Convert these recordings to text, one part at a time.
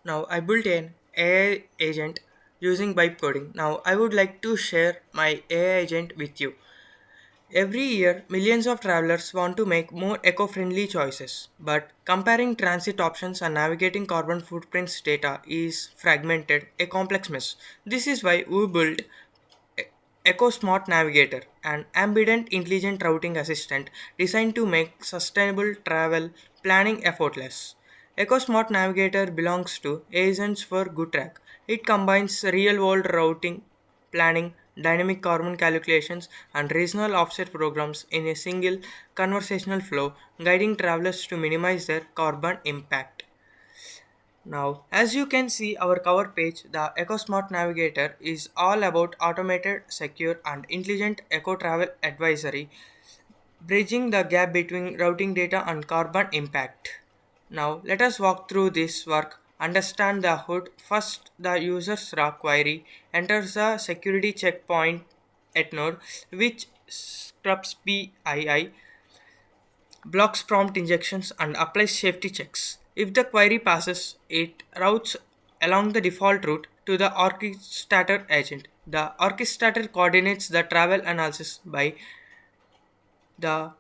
Now I built an AI agent using vibe coding. Now I would like to share my AI agent with you. Every year, millions of travelers want to make more eco friendly choices, but comparing transit options and navigating carbon footprints data is fragmented, a complex mess. This is why we built Echo Smart Navigator, an ambient intelligent routing assistant designed to make sustainable travel planning effortless. Echo Smart Navigator belongs to Agents for Good Track. It combines real world routing, planning, dynamic carbon calculations, and regional offset programs in a single conversational flow, guiding travelers to minimize their carbon impact. Now, as you can see our cover page, the EcoSmart Navigator is all about automated, secure and intelligent eco travel advisory, bridging the gap between routing data and carbon impact. Now, let us walk through this work, understand the hood. First, the user's raw query enters the security checkpoint at node, which scrubs PII, blocks prompt injections, and applies safety checks. If the query passes, it routes along the default route to the orchestrator agent. The orchestrator coordinates the travel analysis by the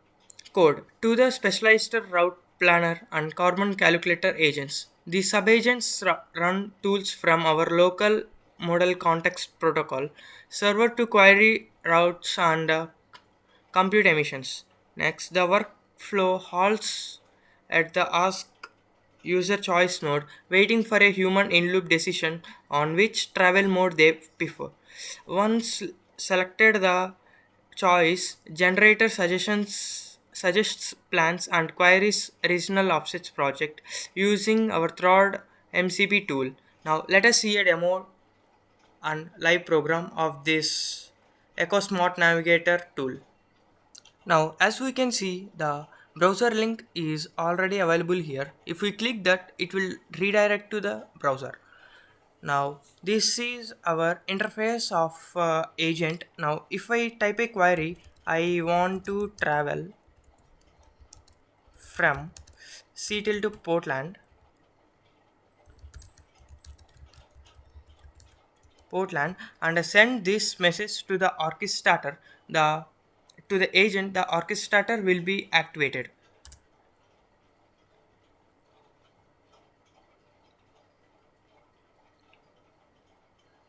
code to the specialized route planner and carbon calculator agents. The subagents run tools from our local model context protocol server to query routes and compute emissions. Next, the workflow halts at the ask user choice node, waiting for a human in loop decision on which travel mode they prefer. Once selected the choice, generator suggests plans and queries regional offsets project using our third MCP tool. Now let us see a demo and live program of this EcoSmart Navigator tool. Now, as we can see, the browser link is already available here. If we click that, it will redirect to the browser. Now, this is our interface of agent. Now, if I type a query, I want to travel from Seattle to Portland, and I send this message to the orchestrator. The to the agent, the orchestrator will be activated.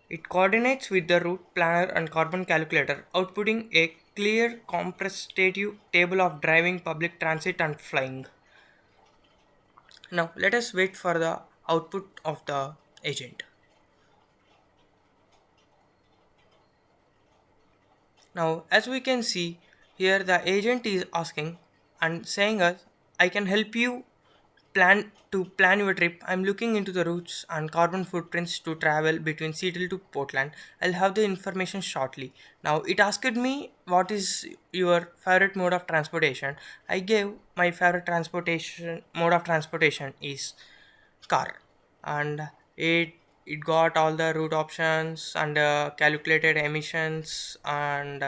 It coordinates with the route planner and carbon calculator, outputting a clear comprehensive table of driving, public transit, and flying. Now, let us wait for the output of the agent. Now, as we can see here, the agent is asking and saying us, I can help you plan your trip. I'm looking into the routes and carbon footprints to travel between Seattle to Portland. I'll have the information shortly. Now it asked me what is your favorite mode of transportation. I gave my favorite transportation mode of transportation is car, and it got all the route options and calculated emissions, and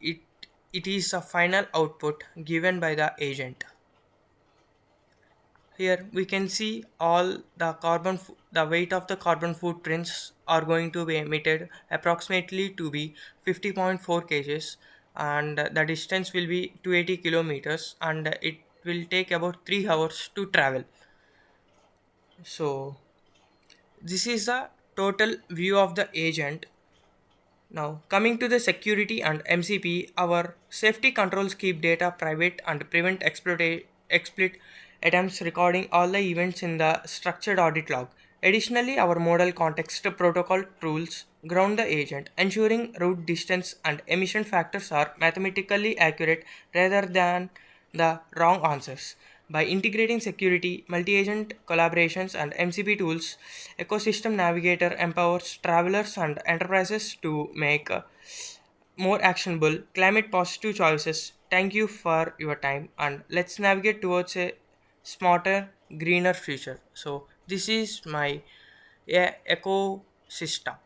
it it is a final output given by the agent. Here we can see all the the weight of the carbon footprints are going to be emitted approximately to be 50.4 kgs, and the distance will be 280 kilometers, and it will take about 3 hours to travel. So this is the total view of the agent. Now, coming to the security and MCP, our safety controls keep data private and prevent exploit attempts, recording all the events in the structured audit log. Additionally, our model context protocol rules ground the agent, ensuring route distance and emission factors are mathematically accurate rather than the wrong answers. By integrating security, multi-agent collaborations, and MCP tools, Ecosystem Navigator empowers travelers and enterprises to make more actionable, climate positive choices. Thank you for your time, and let's navigate towards a smarter, greener future. So, this is my ecosystem.